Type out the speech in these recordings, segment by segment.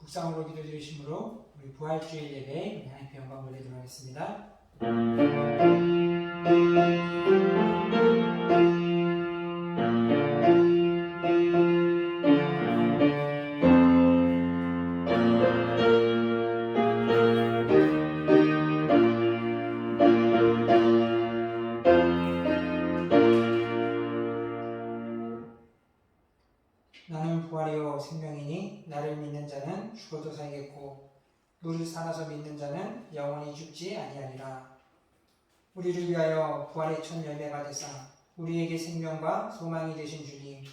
묵상으로 기도드리심으로 우리 부활주일 예배 하나님께 영광 돌리도록 하겠습니다. 나는 부활이요 생명이니 나를 믿는 자는 죽어도 살겠고 무릇 살아서 믿는 자는 영원히 죽지 아니하리라. 우리를 위하여 부활의 첫 열매가 되사 우리에게 생명과 소망이 되신 주님,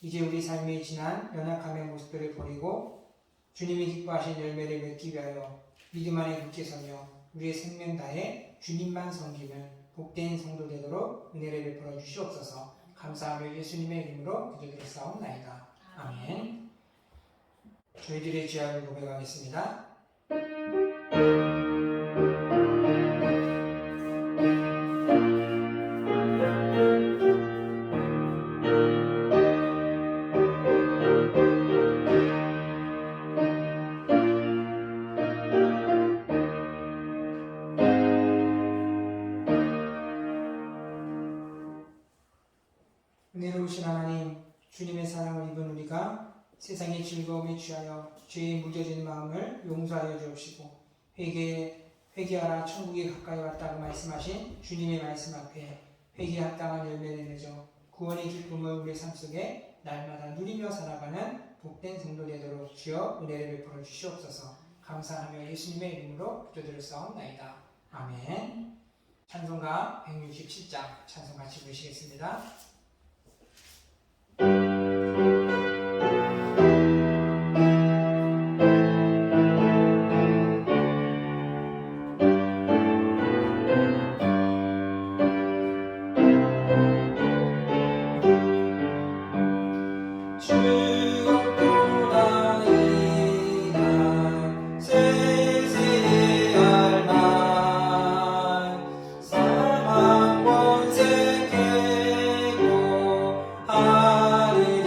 이제 우리 삶의 지난 연약함의 모습들을 버리고 주님이 기뻐하신 열매를 맺기 위하여 믿음 안에 굳게 서며 우리의 생명 다해 주님만 섬기는 복된 성도 되도록 은혜를 베풀어 주시옵소서. 감사하며 예수님의 이름으로 기도드렸사옵나이다. 아멘. 저희들의 죄악을 고백하겠습니다. 은혜로우신 하나님, 주님의 사랑을 입은 우리가 세상의 즐거움에 취하여 죄에 무뎌진 마음을 용서하여 주옵시고 회개하라 천국이 가까이 왔다고 말씀하신 주님의 말씀 앞에 회개에 합당한 열매를 맺어 구원의 기쁨을 우리의 삶 속에 날마다 누리며 살아가는 복된 성도 되도록 주여 은혜를 베풀어 주시옵소서. 감사하며 예수님의 이름으로 기도드렸사옵나이다. 아멘. 찬송가 167장 찬송 같이 부르시겠습니다. 사망 권세 깨고 하리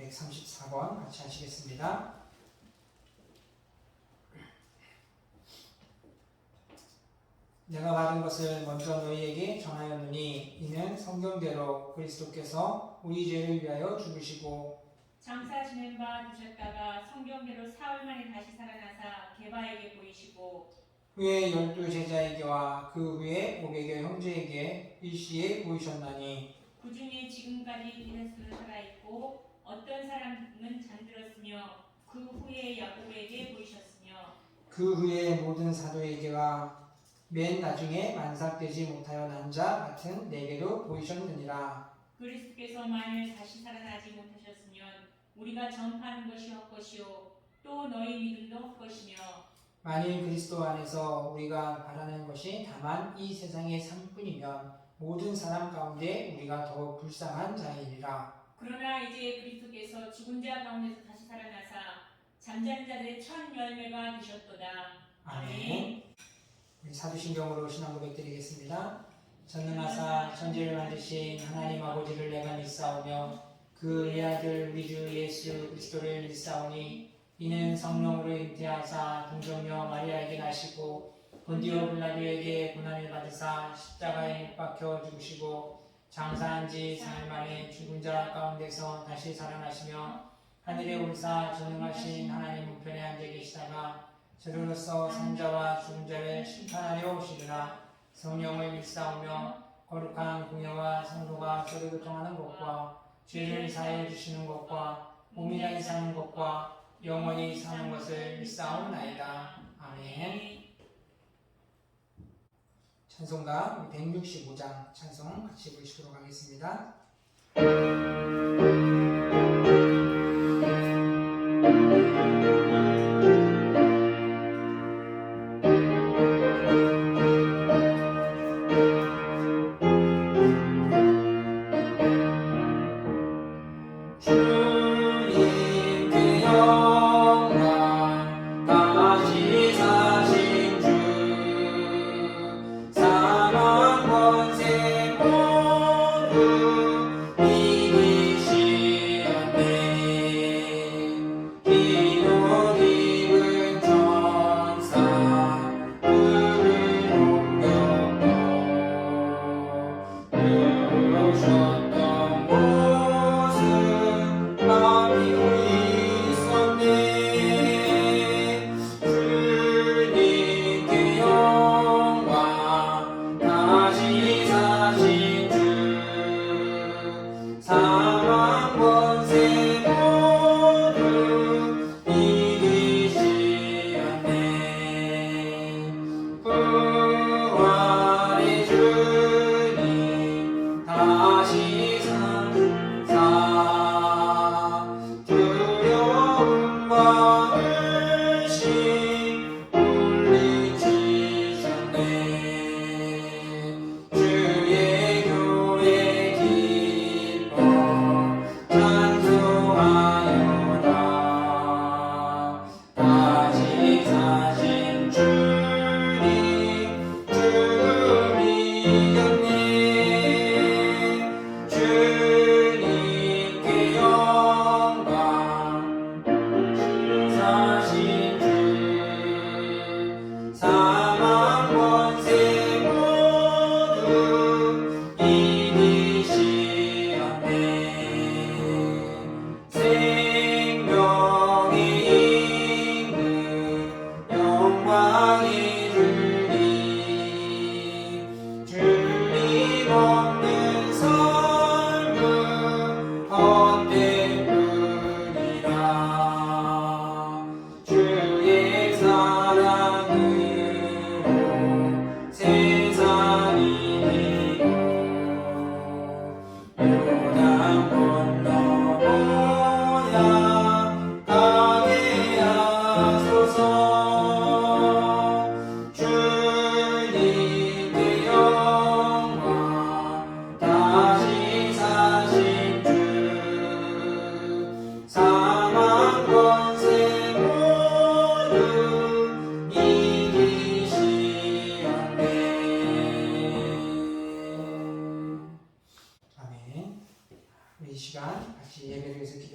134번 같이 하시겠습니다. 내가 받은 것을 먼저 너희에게 전하였느니 이는 성경대로 그리스도께서 우리 죄를 위하여 죽으시고 장사 지낸 바 되셨다가 성경대로 사흘 만에 다시 살아나사 게바에게 보이시고 후에 12 제자에게와 그 후에 500여 형제에게 일시에 보이셨나니 그 중에 지금까지 디다스는 살아있고 어떤 사람은 잠들었으며 그 후에 야곱에게 보이셨으며 그 후에 모든 사도에게와 맨 나중에 만삭되지 못하여 난 자 같은 내게도 보이셨느니라. 그리스도께서 만일 다시 살아나지 못하셨으면 우리가 전파하는 것이 헛것이요 또 너희 믿음도 헛것이며 만일 그리스도 안에서 우리가 바라는 것이 다만 이 세상의 삶뿐이면 모든 사람 가운데 우리가 더욱 불쌍한 자이니라. 그러나 이제 그리스도께서 죽은 자 가운데서 다시 살아나사 잠자는 자들의 첫 열매가 되셨도다. 아멘. 우리 사도신경으로 신앙 고백 드리겠습니다. 전능하사 천지를 만드신 하나님 아버지를 내가 믿사오며 그의 아들 우리 주 예수 그리스도를 믿사오니 이는 성령으로 잉태하사 동정녀 마리아에게 나시고 본디오 빌라도에게 고난을 받으사 십자가에 못 박혀 죽으시고 장사한 지 사흘 만에 죽은 자 가운데서 다시 살아나시며 하늘에 올사 전능하신 하나님 우편에 앉아 계시다가 저로서 산자와 죽은 자를 심판하려 오시리라. 성령을 믿사오며 거룩한 공예와 성도가 서로 교통하는 것과 죄를 사하여 주시는 것과 몸이라이 사는 것과 영원히 사는 것을 믿사옵나이다. 아멘. 찬송가 165장 찬송 같이 부르시도록 하겠습니다.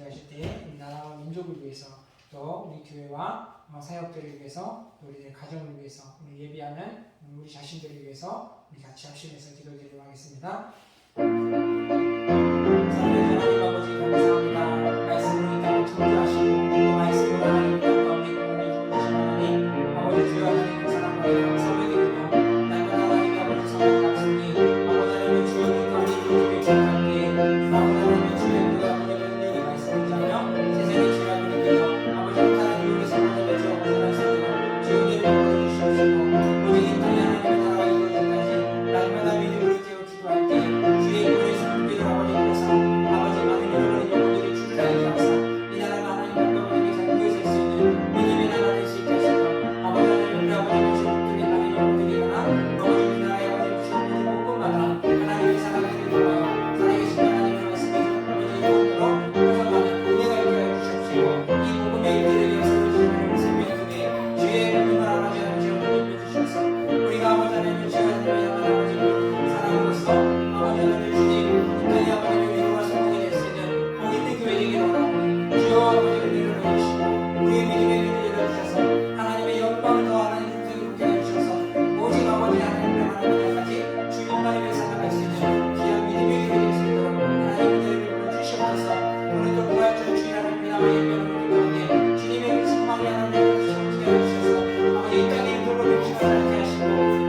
하실 때 우리 나라와 민족을 위해서 또 우리 교회와 사역들을 위해서 우리 가정을 위해서 우리 예비하는 우리 자신들을 위해서 우리 같이 합심해서 기도드리도록 하겠습니다. 사랑하는 하나님 아버지 감사합니다. 말씀으로 이 땅을 통과하시고 또 말씀으로 하나님 땅 가운데 공헌해 주신 하나님 아버지 주여 하나님 사랑과 감사를 드리며 날마다 하나님 아버지 성령 약속이 아버지 하나님 주여 그 가운데 이루어지길 축복하기에 아버지 하나님 주여 그 아버지 능력의 말씀을 자며 세상의 주여 하나님께서 아버지 하나님 이유에서 하나님의 주여 벗어날 수 있도록 주여 내를 주시옵시고 오직 이 땅에 하나님의 나라가 이루어지기까지 날마다 믿음으로 깨어 기도할 때 주의 이름에서 분별을 아버지 보사 아버지 많은 잃어버린 영혼들이 주를 알게 하사 이 나라가 하나님 아버지에게 전부에 설 수 있는 믿음의 나라 될 수 있게 하시고 아버지 하나님 우리 아버지 모신 분들이 많은 영혼들이 일어나 아버지 우리나라의 아버지 모신 분들 곳곳마다 하나님의 사랑을 통하여 살아계신 하나님의 말씀이 아버지 영혼으로 항상 은혜가 있게 하여 주시옵시고 이 복음의 일들을 위해서 주시는 생명 속에 주의 은혜를 아버지 하나님 지원을 입혀주셔서 우리가 아버지 하나님 주의 하나님의 아버지 사랑으로서 아버지 하나님 주님 특별히 아버지의 위로와 성공이 될 수 있는 복 있는 교회 되기를 원하오니 주여 아버지 은혜를 보여주시고 우리의 믿음의 눈을 열어주셔서 하나님의 영광을 더 하나님 붙들게 해주셔서 오직 아버지 하나님의 하나님까지 주님만을 위해 살아갈 수 있는 귀한 믿음의 교회 될 수 있도록 하나님 은혜를 보여주시옵소서. 오늘도 부활절 주일 하나님의 나와 예배하는 우리 가운데 주님의 성망이 하나님을 섬기게 해주셔서 아버지 이 땅에 돌로 멈추지 않게 하시고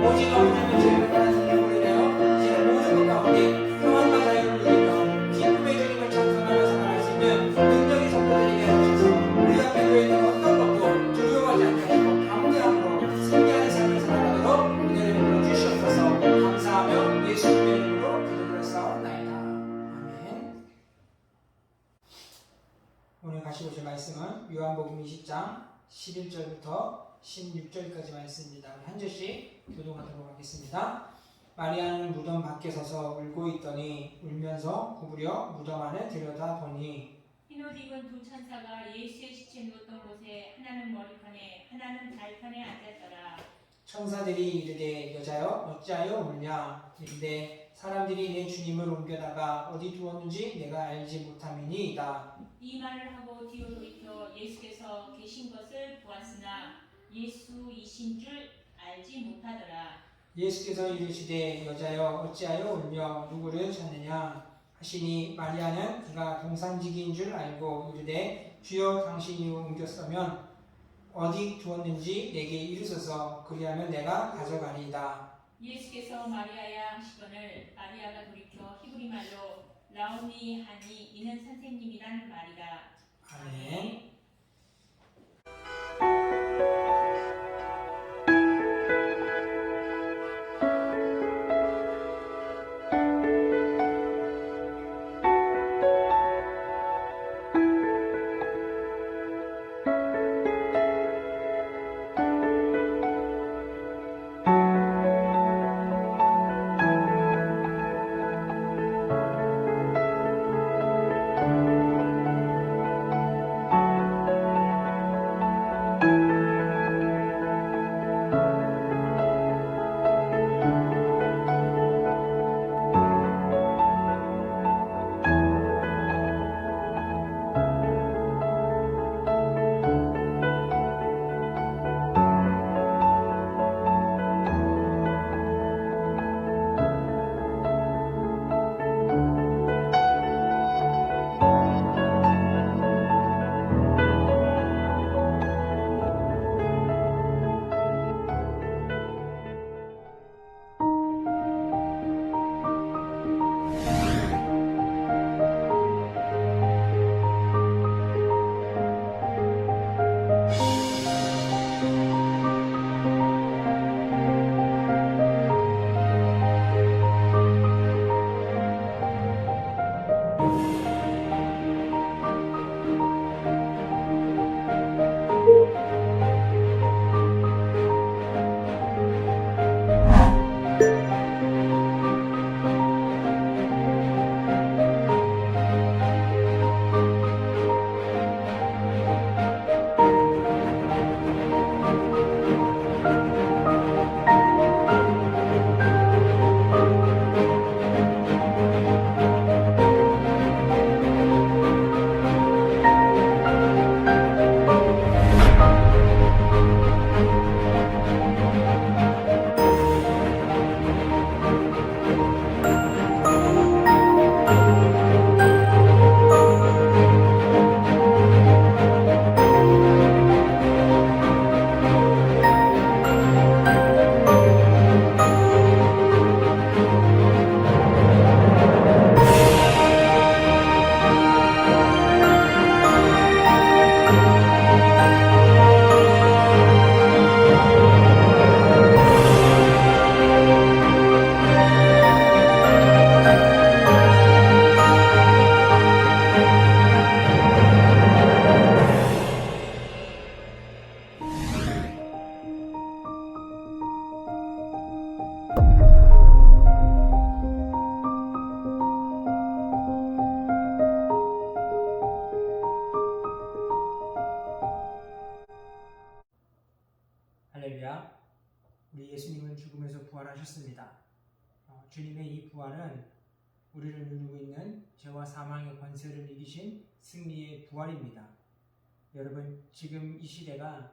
오직 아버지 하나님의 죄를 하나님 생명으로 인하여 이제는 모든 것 가운데 평안과 자유를 누리며 기쁨의 주님을 찬송하며 살아갈 수 있는 능력의 성도들에게 하셔서 우리 앞에 놓여 있는 어떤 것도 두려워하지 않게 하시고 담대함으로 승리하는 삶을 살아가도록 은혜를 베풀어 주시옵소서. 감사하며 예수님의 이름으로 기도드렸사옵나이다. 아멘. 오늘 가시고 오실 말씀은 요한복음 20장 11절부터 16절까지 말씀입니다. 한 절씩 교독하도록 하겠습니다. 마리아는 무덤 밖에 서서 울고 있더니 울면서 구부려 무덤 안에 들여다보니 흰옷 입은 두 천사가 예수의 시체 누웠던 곳에 하나는 머리칸에 하나는 발칸에 앉았더라. 천사들이 이르되 여자여 어찌하여 울냐 이르되 사람들이 내 주님을 옮겨다가 어디 두었는지 내가 알지 못함이니이다. 이 말을 하고 뒤로 돌이켜 예수께서 계신 것을 보았으나 예수이신 줄 알지 못하더라. 예수께서 이르시되 여자여 어찌하여 울며 누구를 찾느냐 하시니 마리아는 그가 동산지기인 줄 알고 이르되 주여 당신이 옮겼으면 어디 두었는지 내게 이르소서 그리하면 내가 가져가리이다. 예수께서 마리아야 하시거늘 마리아가 돌이켜 히브리 말로 라오니 하니 이는 선생님이란 말이라. 아멘. 부활하셨습니다. 주님의 이 부활은 우리를 누르고 있는 죄와 사망의 권세를 이기신 승리의 부활입니다. 여러분, 지금 이 시대가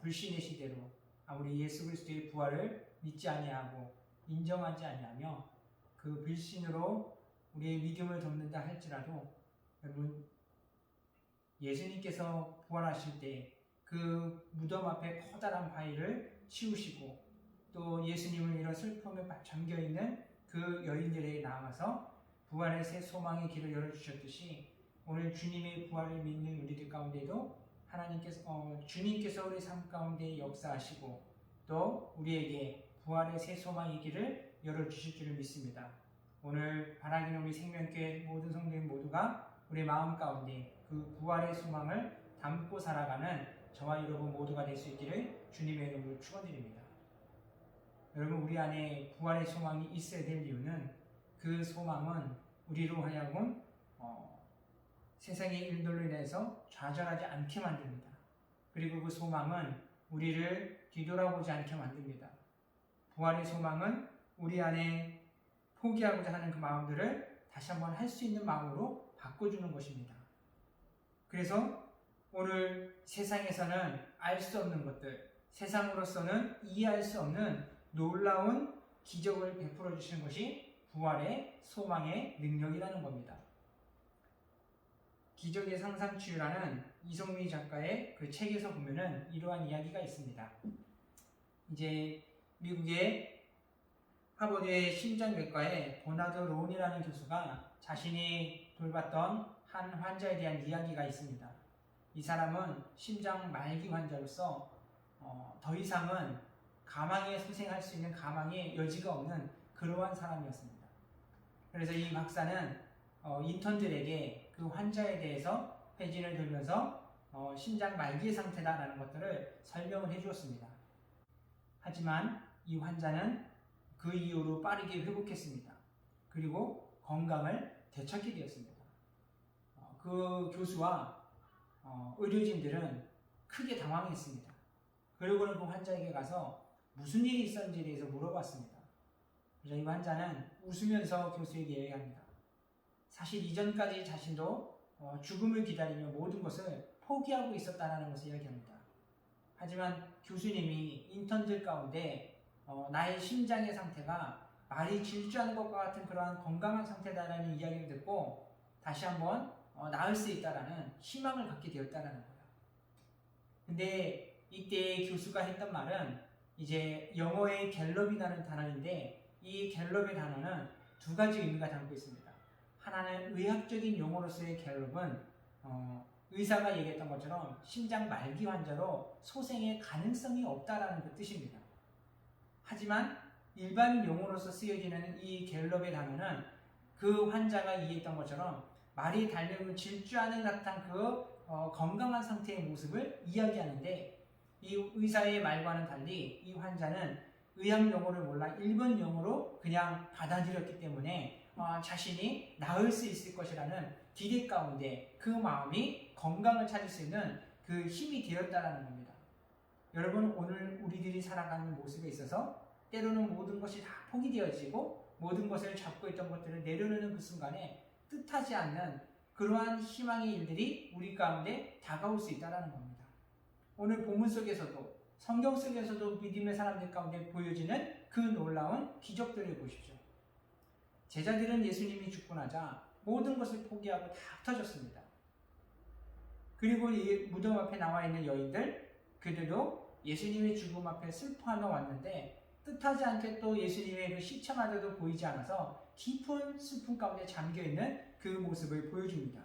불신의 시대로 아무리 예수 그리스도의 부활을 믿지 아니하고 인정하지 아니하며 그 불신으로 우리의 믿음을 돕는다 할지라도, 여러분, 예수님께서 부활하실 때 그 무덤 앞에 커다란 바위를 치우시고 또 예수님을 이런 슬픔에 잠겨있는 그 여인들에게 나아가서 부활의 새 소망의 길을 열어주셨듯이, 오늘 주님의 부활을 믿는 우리들 가운데도 주님께서 우리 삶 가운데 역사하시고 또 우리에게 부활의 새 소망의 길을 열어주실 줄을 믿습니다. 오늘 바라기는 우리 생명교회 모든 성도인 모두가 우리 마음 가운데 그 부활의 소망을 담고 살아가는 저와 여러분 모두가 될 수 있기를 주님의 이름으로 축원드립니다. 여러분, 우리 안에 부활의 소망이 있어야 될 이유는, 그 소망은 우리로 하여금 세상의 일들로 인해서 좌절하지 않게 만듭니다. 그리고 그 소망은 우리를 뒤돌아보지 않게 만듭니다. 부활의 소망은 우리 안에 포기하고자 하는 그 마음들을 다시 한번 할 수 있는 마음으로 바꿔주는 것입니다. 그래서 오늘 세상에서는 알 수 없는 것들, 세상으로서는 이해할 수 없는 놀라운 기적을 베풀어 주시는 것이 부활의 소망의 능력이라는 겁니다. 기적의 상상치유라는 이성미 작가의 그 책에서 보면은 이러한 이야기가 있습니다. 이제 미국의 하버드의 심장외과의 버나드 론이라는 교수가 자신이 돌봤던 한 환자에 대한 이야기가 있습니다. 이 사람은 심장 말기 환자로서 더 이상은 가망에 소생할 수 있는 가망의 여지가 없는 그러한 사람이었습니다. 그래서 이 박사는 인턴들에게 그 환자에 대해서 회진을 돌면서 심장 말기의 상태다라는 것들을 설명을 해주었습니다. 하지만 이 환자는 그 이후로 빠르게 회복했습니다. 그리고 건강을 되찾게 되었습니다. 그 교수와 의료진들은 크게 당황했습니다. 그리고는 그 환자에게 가서 무슨 일이 있었는지에 대해서 물어봤습니다. 그래서 이 환자는 웃으면서 교수에게 얘기합니다. 사실 이전까지 자신도 죽음을 기다리며 모든 것을 포기하고 있었다는 것을 이야기합니다. 하지만 교수님이 인턴들 가운데 나의 심장의 상태가 말이 질주하는 것과 같은 그러한 건강한 상태다라는 이야기를 듣고 다시 한번 나을 수 있다라는 희망을 갖게 되었다라는 거예요. 근데 이때 교수가 했던 말은 이제 영어의 갤럽이라는 단어인데, 이 갤럽의 단어는 두 가지 의미가 담고 있습니다. 하나는 의학적인 용어로서의 갤럽은 의사가 얘기했던 것처럼 심장 말기 환자로 소생의 가능성이 없다라는 그 뜻입니다. 하지만 일반 용어로서 쓰여지는 이 갤럽의 단어는 그 환자가 이해했던 것처럼 말이 달려오면 질주하는 듯한 그 건강한 상태의 모습을 이야기하는데, 이 의사의 말과는 달리 이 환자는 의학 용어를 몰라 일본 용어로 그냥 받아들였기 때문에 자신이 나을 수 있을 것이라는 기대 가운데 그 마음이 건강을 찾을 수 있는 그 힘이 되었다라는 겁니다. 여러분, 오늘 우리들이 살아가는 모습에 있어서 때로는 모든 것이 다 포기되어지고 모든 것을 잡고 있던 것들을 내려놓는 그 순간에 뜻하지 않는 그러한 희망의 일들이 우리 가운데 다가올 수 있다는 겁니다. 오늘 본문 속에서도 성경 속에서도 믿음의 사람들 가운데 보여지는 그 놀라운 기적들을 보십시오. 제자들은 예수님이 죽고 나자 모든 것을 포기하고 다 흩어졌습니다. 그리고 이 무덤 앞에 나와 있는 여인들, 그들도 예수님의 죽음 앞에 슬퍼하며 왔는데 뜻하지 않게 또 예수님의 그 시체마저도 보이지 않아서 깊은 슬픔 가운데 잠겨있는 그 모습을 보여줍니다.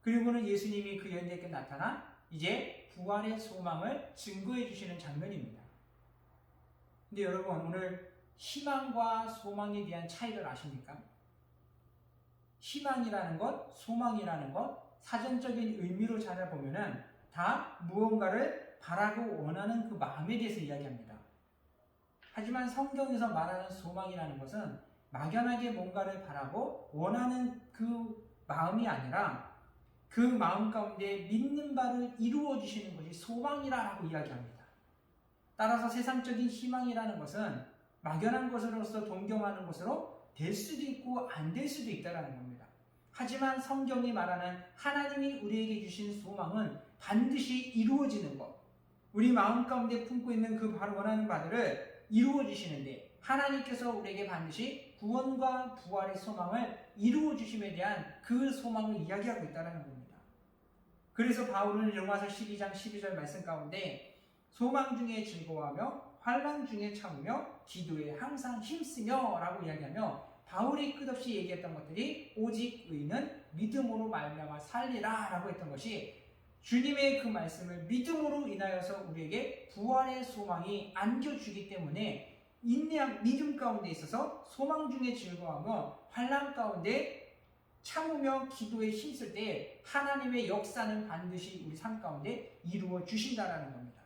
그리고는 예수님이 그 여인에게 나타나 이제 부활의 소망을 증거해 주시는 장면입니다. 근데 여러분, 오늘 희망과 소망에 대한 차이를 아십니까? 희망이라는 것, 소망이라는 것, 사전적인 의미로 찾아보면은 다 무언가를 바라고 원하는 그 마음에 대해서 이야기합니다. 하지만 성경에서 말하는 소망이라는 것은 막연하게 뭔가를 바라고 원하는 그 마음이 아니라 그 마음 가운데 믿는 바를 이루어 주시는 것이 소망이라고 이야기합니다. 따라서 세상적인 희망이라는 것은 막연한 것으로서 동경하는 것으로 될 수도 있고 안 될 수도 있다는 겁니다. 하지만 성경이 말하는 하나님이 우리에게 주신 소망은 반드시 이루어지는 것. 우리 마음 가운데 품고 있는 그 바로 원하는 바들을 이루어 주시는데 하나님께서 우리에게 반드시 구원과 부활의 소망을 이루어 주심에 대한 그 소망을 이야기하고 있다는 겁니다. 그래서 바울은 로마서 12장 12절 말씀 가운데 소망 중에 즐거워하며 환난 중에 참으며 기도에 항상 힘쓰며 라고 이야기하며 바울이 끝없이 얘기했던 것들이 오직 의인은 믿음으로 말미암아 살리라 라고 했던 것이 주님의 그 말씀을 믿음으로 인하여서 우리에게 부활의 소망이 안겨주기 때문에 인내한 믿음 가운데 있어서 소망 중에 즐거워하며 환난 가운데 참으며 기도에 힘쓸 때 하나님의 역사는 반드시 우리 삶 가운데 이루어 주신다라는 겁니다.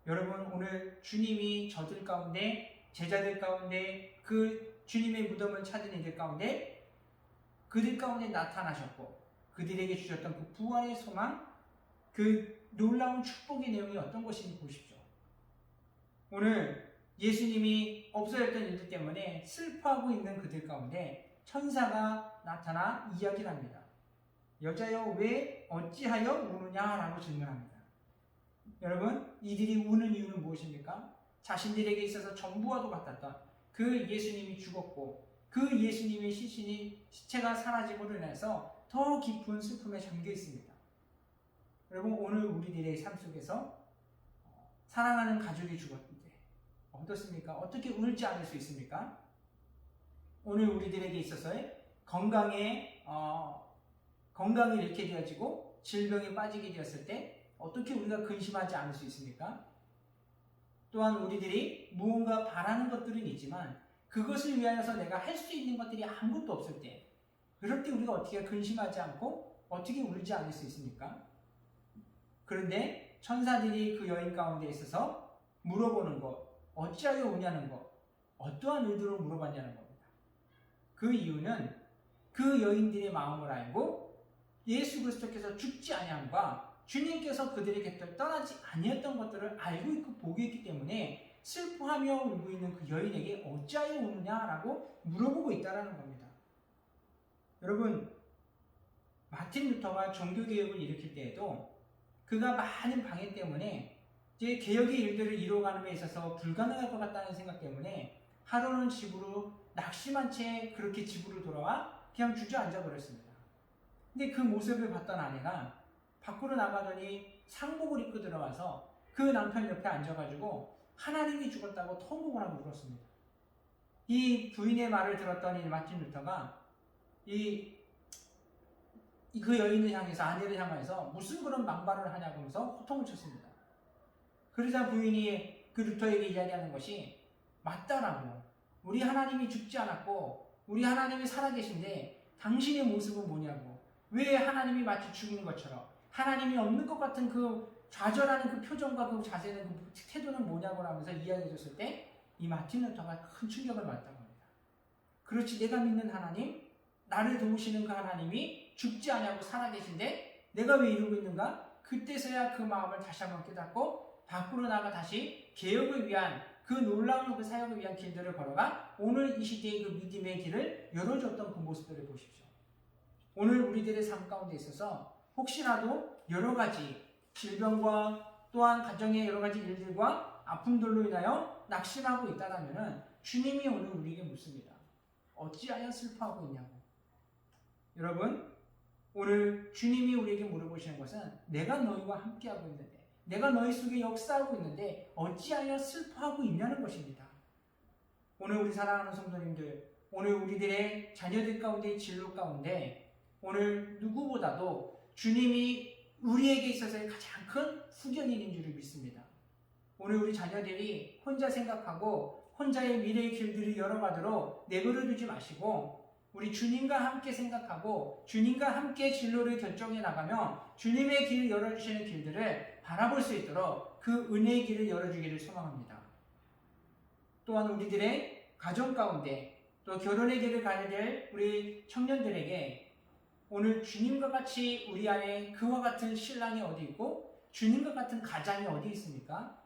여러분, 오늘 주님이 저들 가운데, 제자들 가운데, 그 주님의 무덤을 찾은 이들 가운데 그들 가운데 나타나셨고 그들에게 주셨던 그 부활의 소망, 그 놀라운 축복의 내용이 어떤 것인지 보십시오. 오늘 예수님이 없어졌던 일들 때문에 슬퍼하고 있는 그들 가운데 천사가 나타나 이야기를 합니다. 여자여 왜 어찌하여 우느냐라고 질문합니다. 여러분, 이들이 우는 이유는 무엇입니까? 자신들에게 있어서 전부와도 같았던 그 예수님이 죽었고 그 예수님의 시체가 사라짐으로 인해서 더 깊은 슬픔에 잠겨 있습니다. 여러분, 오늘 우리들의 삶 속에서 사랑하는 가족이 죽었는데 어떻습니까? 어떻게 울지 않을 수 있습니까? 오늘 우리들에게 있어서의 건강이 잃게 되어지고 질병에 빠지게 되었을 때 어떻게 우리가 근심하지 않을 수 있습니까? 또한 우리들이 무언가 바라는 것들은 있지만 그것을 위하여서 내가 할 수 있는 것들이 아무것도 없을 때 그럴 때 우리가 어떻게 근심하지 않고 어떻게 울지 않을 수 있습니까? 그런데 천사들이 그 여인 가운데 있어서 물어보는 것, 어찌하여 우냐는 것, 어떠한 의도로 물어봤냐는 겁니다. 그 이유는 그 여인들의 마음을 알고 예수 그리스도께서 죽지 아니함과 주님께서 그들의 곁을 떠나지 아니했던 것들을 알고 있고 보고 있기 때문에 슬퍼하며 울고 있는 그 여인에게 어찌하여 우느냐라고 물어보고 있다는 겁니다. 여러분, 마틴 루터가 종교개혁을 일으킬 때에도 그가 많은 방해 때문에 이제 개혁의 일들을 이루어가는 데 있어서 불가능할 것 같다는 생각 때문에 하루는 집으로 낙심한 채 그렇게 집으로 돌아와 그냥 주저앉아 버렸습니다. 근데 그 모습을 봤던 아내가 밖으로 나가더니 상복을 입고 들어와서 그 남편 옆에 앉아가지고 하나님이 죽었다고 통곡을 하고 울었습니다. 이 부인의 말을 들었던 이 마틴 루터가 그 여인을 향해서, 아내를 향해서 무슨 그런 망발을 하냐고 하면서 호통을 쳤습니다. 그러자 부인이 그 루터에게 이야기하는 것이 맞다라고. 우리 하나님이 죽지 않았고 우리 하나님이 살아계신데 당신의 모습은 뭐냐고. 왜 하나님이 마치 죽은 것처럼 하나님이 없는 것 같은 그 좌절하는 그 표정과 그 자세는, 그 태도는 뭐냐고 하면서 이야기해줬을 때 이 마틴 루터가 큰 충격을 받았다고 합니다. 그렇지, 내가 믿는 하나님, 나를 도우시는 그 하나님이 죽지 않냐고 살아계신데 내가 왜 이러고 있는가? 그때서야 그 마음을 다시 한번 깨닫고 밖으로 나가 다시 개혁을 위한 그 놀라운 그 사역을 위한 길들을 걸어가 오늘 이 시대의 그 믿음의 길을 열어줬던 그 모습들을 보십시오. 오늘 우리들의 삶 가운데 있어서 혹시라도 여러 가지 질병과 또한 가정의 여러 가지 일들과 아픔들로 인하여 낙심하고 있다면 주님이 오늘 우리에게 묻습니다. 어찌하여 슬퍼하고 있냐고. 여러분, 오늘 주님이 우리에게 물어보시는 것은 내가 너희와 함께하고 있는데, 내가 너희 속에 역사하고 있는데 어찌하여 슬퍼하고 있냐는 것입니다. 오늘 우리 사랑하는 성도님들, 오늘 우리들의 자녀들 가운데, 진로 가운데 오늘 누구보다도 주님이 우리에게 있어서의 가장 큰 후견인인 줄을 믿습니다. 오늘 우리 자녀들이 혼자 생각하고 혼자의 미래의 길들을 열어가도록 내버려 두지 마시고 우리 주님과 함께 생각하고 주님과 함께 진로를 결정해 나가며 주님의 길을 열어주시는 길들을 바라볼 수 있도록 그 은혜의 길을 열어주기를 소망합니다. 또한 우리들의 가정 가운데 또 결혼의 길을 가야 될 우리 청년들에게 오늘 주님과 같이 우리 안에 그와 같은 신랑이 어디 있고 주님과 같은 가장이 어디 있습니까?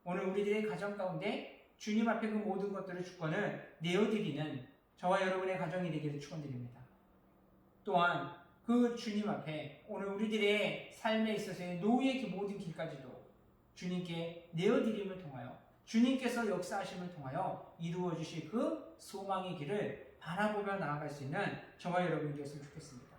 오늘 우리들의 가정 가운데 주님 앞에 그 모든 것들의 주권을 내어드리는 저와 여러분의 가정이 되기를 축원드립니다. 또한 그 주님 앞에 오늘 우리들의 삶에 있어서의 노예의 모든 길까지도 주님께 내어드림을 통하여 주님께서 역사하심을 통하여 이루어 주실 그 소망의 길을 바라보며 나아갈 수 있는 저와 여러분이 되었으면 좋겠습니다.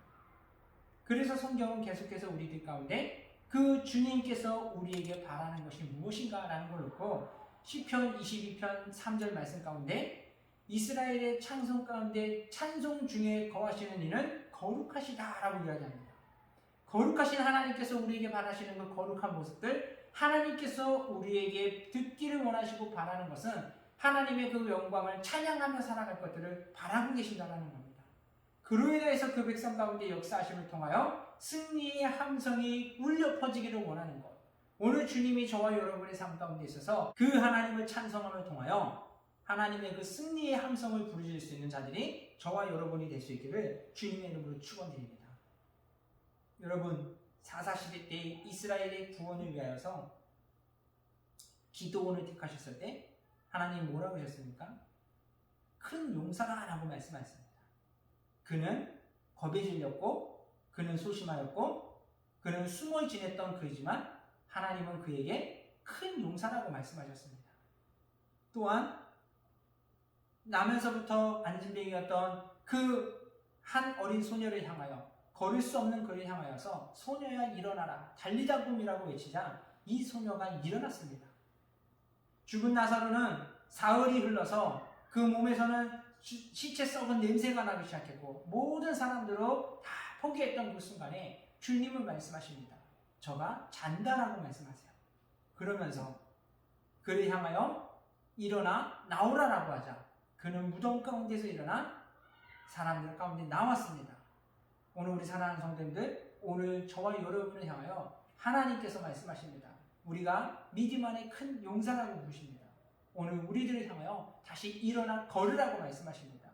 그래서 성경은 계속해서 우리들 가운데 그 주님께서 우리에게 바라는 것이 무엇인가라는 걸 놓고 시편 22편 3절 말씀 가운데 이스라엘의 찬송 가운데 찬송 중에 거하시는 이는 거룩하시다라고 이야기합니다. 거룩하신 하나님께서 우리에게 바라시는 그 거룩한 모습들, 하나님께서 우리에게 듣기를 원하시고 바라는 것은 하나님의 그 영광을 찬양하며 살아갈 것들을 바라고 계신다는 겁니다. 그로 인해서 그 백성 가운데 역사하심을 통하여 승리의 함성이 울려 퍼지기를 원하는 것. 오늘 주님이 저와 여러분의 삶 가운데 있어서 그 하나님을 찬송함을 통하여 하나님의 그 승리의 함성을 부르실 수 있는 자들이 저와 여러분이 될 수 있기를 주님의 이름으로 축원드립니다. 여러분, 사사시대 때 이스라엘의 구원을 위하여서 기드온을 택하셨을 때 하나님 뭐라고 하셨습니까? 큰 용사라라고 말씀하셨습니다. 그는 겁에 질렸고 그는 소심하였고 그는 숨어 지냈던 그이지만 하나님은 그에게 큰 용사라고 말씀하셨습니다. 또한 나면서부터 안진뱅이였던 그 한 어린 소녀를 향하여 걸을 수 없는 그를 향하여서 소녀야 일어나라 달리다 봄이라고 외치자 이 소녀가 일어났습니다. 죽은 나사로는 사흘이 흘러서 그 몸에서는 시체 썩은 냄새가 나기 시작했고 모든 사람들로 다 포기했던 그 순간에 주님은 말씀하십니다. 저가 잔다라고 말씀하세요. 그러면서 그를 향하여 일어나 나오라라고 하자 그는 무덤 가운데서 일어나 사람들 가운데 나왔습니다. 오늘 우리 사랑하는 성도님들, 오늘 저와 여러분을 향하여 하나님께서 말씀하십니다. 우리가 믿음 안에 큰 용사라고 부르십니다. 오늘 우리들을 향하여 다시 일어나 걸으라고 말씀하십니다.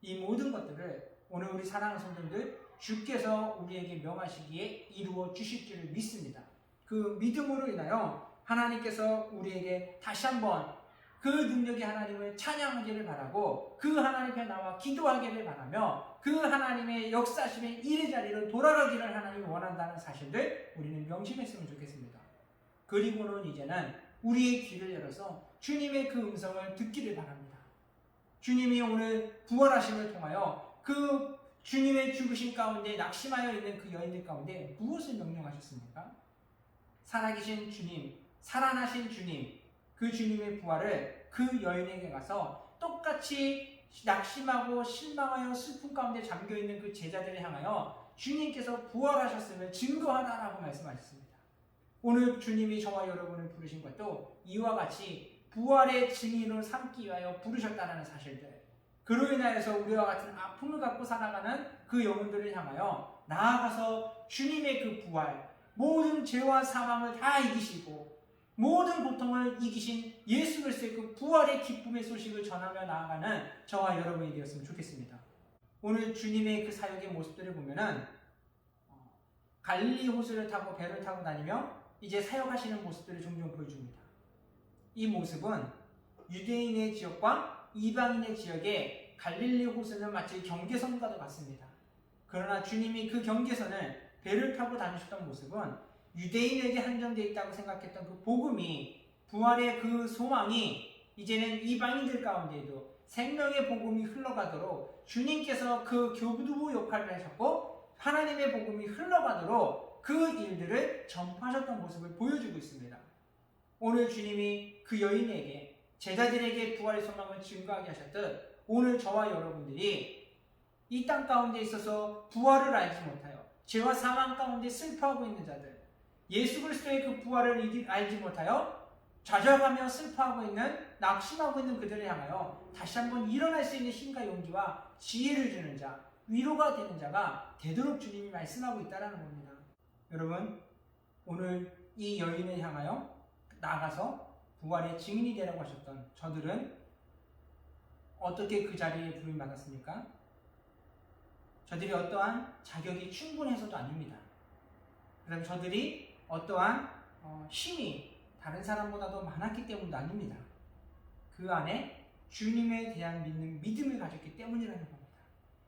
이 모든 것들을 오늘 우리 사랑하는 성도님들, 주께서 우리에게 명하시기에 이루어 주실 줄을 믿습니다. 그 믿음으로 인하여 하나님께서 우리에게 다시 한번 그 능력의 하나님을 찬양하기를 바라고 그 하나님 앞에 나와 기도하기를 바라며 그 하나님의 역사심의 일의 자리로 돌아가기를 하나님이 원한다는 사실들 우리는 명심했으면 좋겠습니다. 그리고는 이제는 우리의 귀를 열어서 주님의 그 음성을 듣기를 바랍니다. 주님이 오늘 부활하심을 통하여 그 주님의 죽으심 가운데 낙심하여 있는 그 여인들 가운데 무엇을 명령하셨습니까? 살아계신 주님, 살아나신 주님, 그 주님의 부활을 그 여인에게 가서 똑같이 낙심하고 실망하여 슬픔 가운데 잠겨있는 그 제자들을 향하여 주님께서 부활하셨음을 증거하라라고 말씀하셨습니다. 오늘 주님이 저와 여러분을 부르신 것도 이와 같이 부활의 증인으로 삼기 위하여 부르셨다는 사실들, 그로 인하여서 우리와 같은 아픔을 갖고 살아가는 그 영혼들을 향하여 나아가서 주님의 그 부활, 모든 죄와 사망을 다 이기시고 모든 고통을 이기신 예수 그리스도의 그 부활의 기쁨의 소식을 전하며 나아가는 저와 여러분이 되었으면 좋겠습니다. 오늘 주님의 그 사역의 모습들을 보면은 갈릴리 호수를 타고 배를 타고 다니며 이제 사역하시는 모습들을 종종 보여줍니다. 이 모습은 유대인의 지역과 이방인의 지역에 갈릴리 호수는 마치 경계선과도 같습니다. 그러나 주님이 그 경계선을 배를 타고 다니셨던 모습은 유대인에게 한정되어 있다고 생각했던 그 복음이, 부활의 그 소망이 이제는 이방인들 가운데에도 생명의 복음이 흘러가도록 주님께서 그 교두보 역할을 하셨고 하나님의 복음이 흘러가도록 그 일들을 전파하셨던 모습을 보여주고 있습니다. 오늘 주님이 그 여인에게, 제자들에게 부활의 소망을 증거하게 하셨듯 오늘 저와 여러분들이 이 땅 가운데 있어서 부활을 알지 못하여 죄와 사망 가운데 슬퍼하고 있는 자들, 예수 그리스도의 그 부활을 알지 못하여 좌절하며 슬퍼하고 있는, 낙심하고 있는 그들을 향하여 다시 한번 일어날 수 있는 힘과 용기와 지혜를 주는 자, 위로가 되는 자가 되도록 주님이 말씀하고 있다는 겁니다. 여러분, 오늘 이 여인을 향하여 나가서 부활의 증인이 되라고 하셨던 저들은 어떻게 그 자리에 부름받았습니까? 저들이 어떠한 자격이 충분해서도 아닙니다. 그다음에 저들이 어떠한 힘이 다른 사람보다도 많았기 때문도 아닙니다. 그 안에 주님에 대한 믿음을 가졌기 때문이라는 겁니다.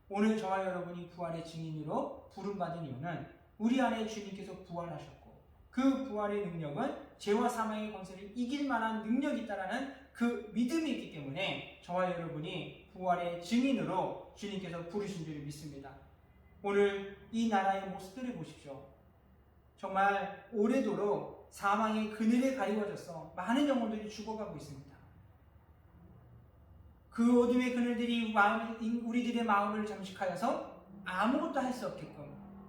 오늘 저와 여러분이 부활의 증인으로 부름받은 이유는 우리 안에 주님께서 부활하셨고 그 부활의 능력은 죄와 사망의 권세를 이길 만한 능력이 있다는 그 믿음이 있기 때문에 저와 여러분이 부활의 증인으로 주님께서 부르신 줄 믿습니다. 오늘 이 나라의 모습들을 보십시오. 정말 오래도록 사망의 그늘에 가리워져서 많은 영혼들이 죽어가고 있습니다. 그 어둠의 그늘들이 우리들의 마음을 잠식하여서 아무것도 할 수 없게끔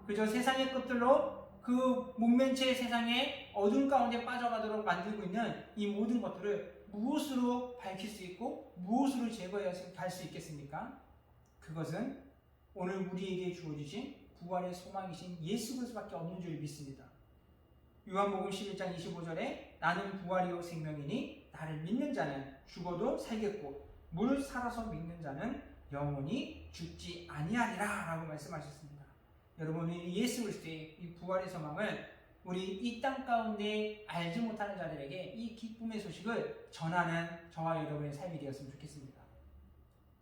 그저 세상의 것들로 그 목면체의 세상에 어둠 가운데 빠져가도록 만들고 있는 이 모든 것들을 무엇으로 밝힐 수 있고 무엇으로 제거해서 갈 수 있겠습니까? 그것은 오늘 우리에게 주어지신 부활의 소망이신 예수 그리스도밖에 없는 줄 믿습니다. 요한복음 11장 25절에 나는 부활이요 생명이니 나를 믿는 자는 죽어도 살겠고 물 살아서 믿는 자는 영원히 죽지 아니하리라 라고 말씀하셨습니다. 여러분이 예수 그리스도의 이 부활의 소망을 우리 이 땅 가운데 알지 못하는 자들에게 이 기쁨의 소식을 전하는 저와 여러분의 삶이 되었으면 좋겠습니다.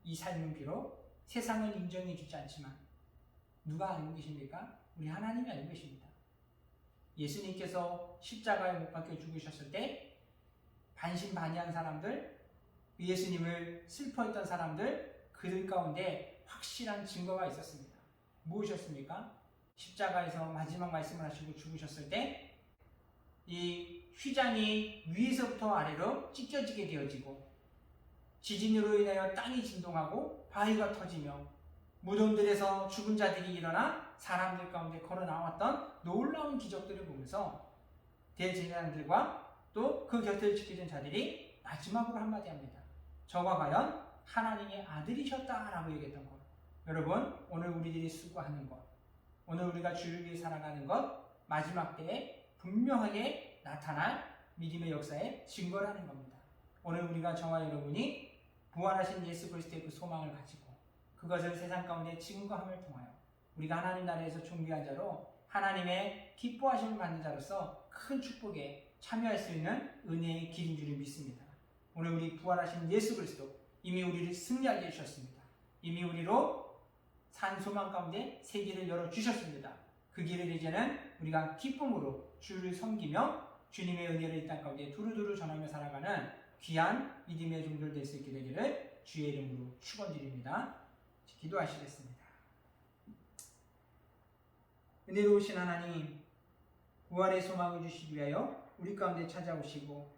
이 삶은 비록 세상은 인정해 주지 않지만 누가 알고 계십니까? 우리 하나님이 알고 계십니다. 예수님께서 십자가에 못 박혀 죽으셨을 때 반신반의한 사람들, 예수님을 슬퍼했던 사람들, 그들 가운데 확실한 증거가 있었습니다. 무엇이었습니까? 십자가에서 마지막 말씀을 하시고 죽으셨을 때 이 휘장이 위에서부터 아래로 찢겨지게 되어지고 지진으로 인하여 땅이 진동하고 바위가 터지며 무덤들에서 죽은 자들이 일어나 사람들 가운데 걸어 나왔던 놀라운 기적들을 보면서 대제사장들과 또 그 곁을 지키던 자들이 마지막으로 한마디 합니다. 저가 과연 하나님의 아들이셨다라고 얘기했던 것. 여러분, 오늘 우리들이 수고하는 것, 오늘 우리가 주를 위해 살아가는 것, 마지막 때에 분명하게 나타날 믿음의 역사의 증거라는 겁니다. 오늘 우리가 저와 여러분이 부활하신 예수 그리스도의 그 소망을 가지고 그것을 세상 가운데 증거함을 통하여 우리가 하나님 나라에서 존귀한 자로 하나님의 기뻐하심을 받는 자로서 큰 축복에 참여할 수 있는 은혜의 길인 줄을 믿습니다. 오늘 우리 부활하신 예수 그리스도 이미 우리를 승리하게 해주셨습니다. 이미 우리로 산 소망 가운데 새 길을 열어주셨습니다. 그 길을 이제는 우리가 기쁨으로 주를 섬기며 주님의 은혜를 이 땅 가운데 두루두루 전하며 살아가는 귀한 믿음의 종들 될 수 있게 되기를 주의 이름으로 축원드립니다. 기도하시겠습니다. 은혜로우신 하나님, 부활의 소망을 주시기 위하여 우리 가운데 찾아오시고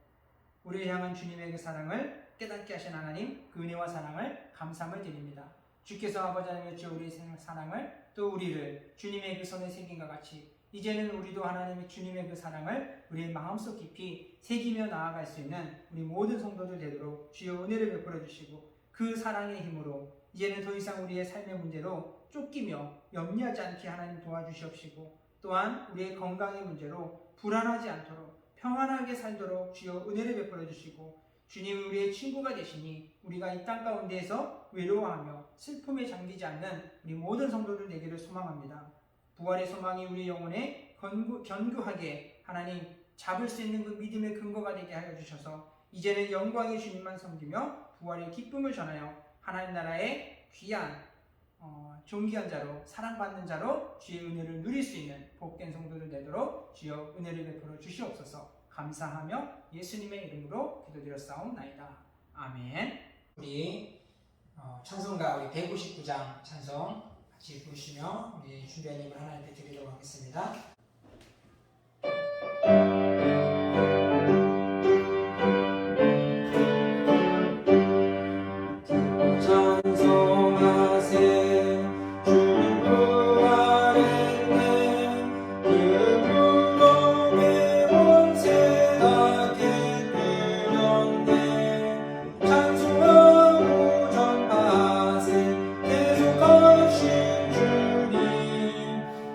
우리를 향한 주님의 그 사랑을 깨닫게 하신 하나님, 그 은혜와 사랑을 감사함을 드립니다. 주께서 아버지 하나님의 우리의 사랑을 또 우리를 주님의 그 손에 새긴과 같이 이제는 우리도 하나님의 주님의 그 사랑을 우리의 마음속 깊이 새기며 나아갈 수 있는 우리 모든 성도들 되도록 주여 은혜를 베풀어 주시고 그 사랑의 힘으로 이제는 더 이상 우리의 삶의 문제로 쫓기며 염려하지 않게 하나님 도와주시옵시고 또한 우리의 건강의 문제로 불안하지 않도록 평안하게 살도록 주여 은혜를 베풀어 주시고 주님 우리의 친구가 되시니 우리가 이 땅 가운데에서 외로워하며 슬픔에 잠기지 않는 우리 모든 성도들 되기를 소망합니다. 부활의 소망이 우리 영혼에 견고하게 하나님 잡을 수 있는 그 믿음의 근거가 되게 하여 주셔서 이제는 영광의 주님만 섬기며 부활의 기쁨을 전하여 하나님 나라의 귀한 존귀한 자로 사랑받는 자로 주의 은혜를 누릴 수 있는 복된 성도들 되도록 주여 은혜를 베풀어 주시옵소서. 감사하며 예수님의 이름으로 기도드렸사옵나이다. 아멘. 우리 찬송가 우리 159장 찬송 같이 부르시며 우리 준비한 예물 하나님께 드리도록 하겠습니다.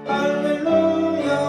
할렐루야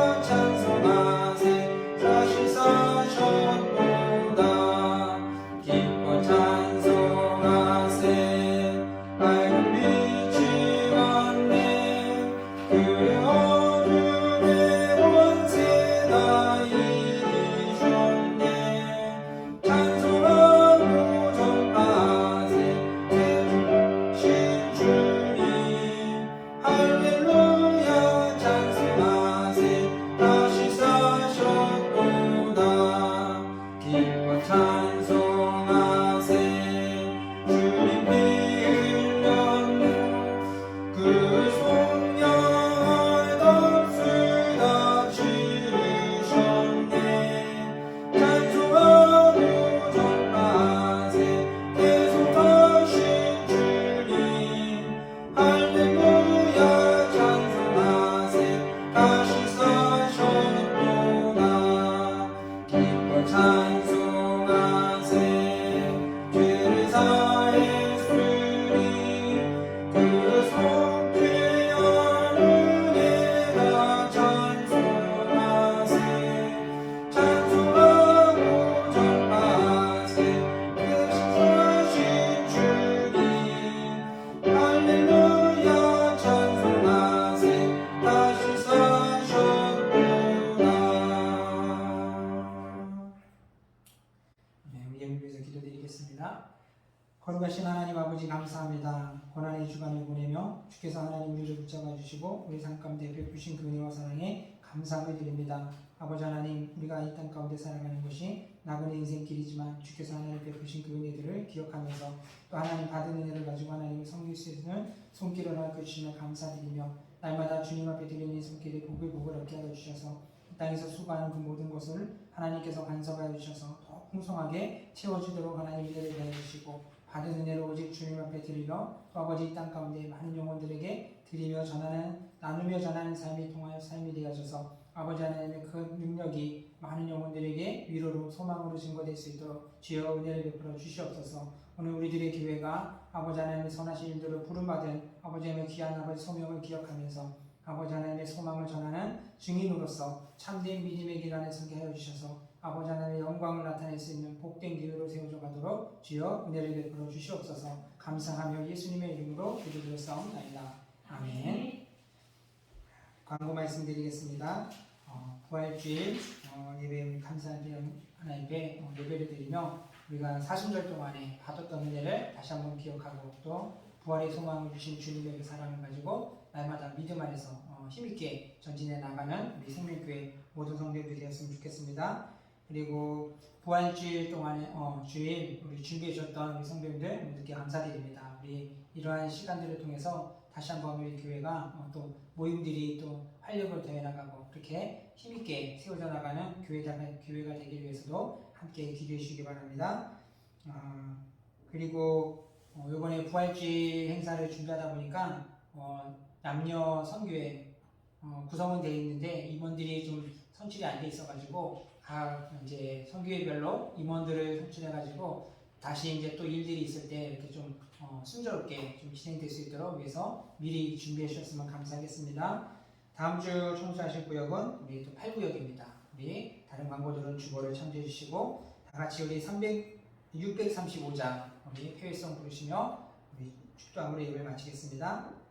거룩하신 하나님 아버지 감사합니다. 고난의 주간을 보내며 주께서 하나님 우리를 붙잡아 주시고 우리 삶 가운데 베푸신 그 은혜와 사랑에 감사함을 드립니다. 아버지 하나님, 우리가 이 땅 가운데 살아가는 것이 나그네 인생길이지만 주께서 하나님 베푸신 그 은혜들을 기억하면서 또 하나님 받은 은혜를 가지고 하나님을 섬길 수 있는 손길을 허락해 주시며 감사드리며 날마다 주님 앞에 드리는 이 손길에 복을 얻게 하여 주셔서 이 땅에서 수고하는 그 모든 것을 하나님께서 간섭하여 주셔서 더 풍성하게 채워주도록 하나님 은혜를 베어 주시고 받은 은혜를 오직 주님 앞에 드리며 또 아버지 이 땅 가운데 많은 영혼들에게 드리며 나누며 전하는 삶이 통하여 삶이 되어져서 아버지 하나님의 그 능력이 많은 영혼들에게 위로로 소망으로 증거될 수 있도록 주여 은혜를 베풀어 주시옵소서. 오늘 우리들의 교회가 아버지 하나님의 선하신 일들을 부름받은 아버지 하나님의 귀한 아버지 소명을 기억하면서 아버지 하나님의 소망을 전하는 증인으로서 참된 믿음의 길 안에 서게 하여 주셔서 아버지 하나님의 영광을 나타낼 수 있는 복된 기회로 세워져 가도록 주여 은혜를 베풀어 주시옵소서. 감사하며 예수님의 이름으로 기도드렸사옵나이다. 아멘. 광고 말씀드리겠습니다. 부활주일 예배 감사하며 하나님께 예배를 드리며 우리가 사순절 동안에 받았던 은혜를 다시 한번 기억하고 또 부활의 소망을 주신 주님의 그 사랑을 가지고 날마다 믿음 안에서 힘있게 전진해 나가는 우리 생명교회 모든 성도들이 되었으면 좋겠습니다. 그리고 부활주일 동안에 주일 우리 준비해 주셨던 우리 성도님들 모두께 감사드립니다. 우리 이러한 시간들을 통해서 다시 한번 우리 교회가 또 모임들이 또 활력을 더해 나가고 그렇게 힘있게 세워져 나가는 교회가 되기 위해서도 함께 기도해 주시기 바랍니다. 그리고 이번에 부활주일 행사를 준비하다 보니까 남녀 선교회 구성은 되어 있는데 임원들이 좀 선출이 안 돼 있어가지고 각 이제 선교회별로 임원들을 선출해가지고 다시 이제 또 일들이 있을 때 이렇게 좀 순조롭게 좀 진행될 수 있도록 위해서 미리 준비해 주셨으면 감사하겠습니다. 다음 주 청소하실 구역은 우리 또 8구역입니다. 우리 다른 광고들은 주보를 참조해 주시고 다 같이 우리 635장 우리 폐회성 부르시며 우리 축도함으로 예배를 마치겠습니다.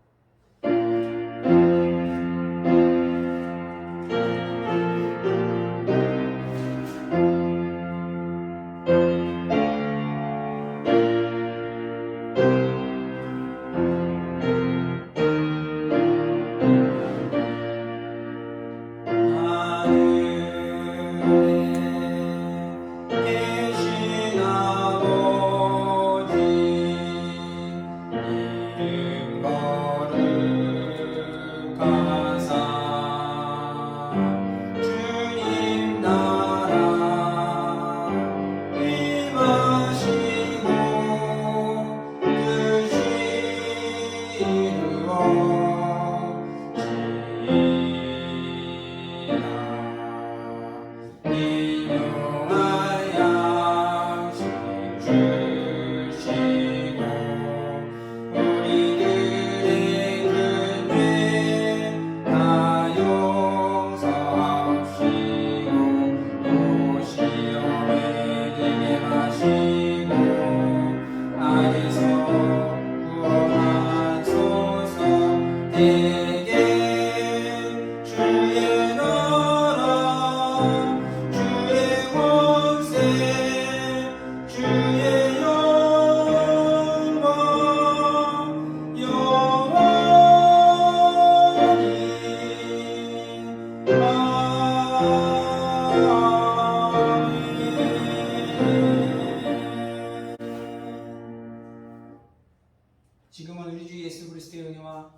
지금은 우리 주 예수 그리스도의 은혜와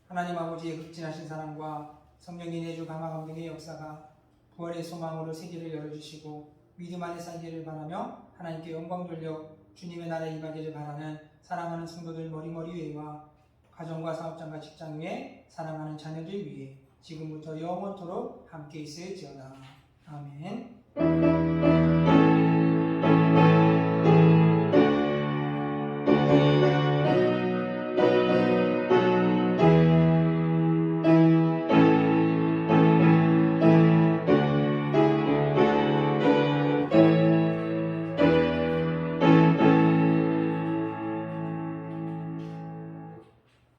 하나님 아버지의 극진하신 사랑과 성령의 내주 감화 감동의 역사가 부활의 소망으로 세계를 열어주시고 믿음 안에 살기를 바라며 하나님께 영광 돌려 주님의 나라에 임하기를 바라는 사랑하는 성도들 머리머리 위에와 가정과 사업장과 직장 위에 사랑하는 자녀들 위에 지금부터 영원토록 함께 있을지어다. 아멘.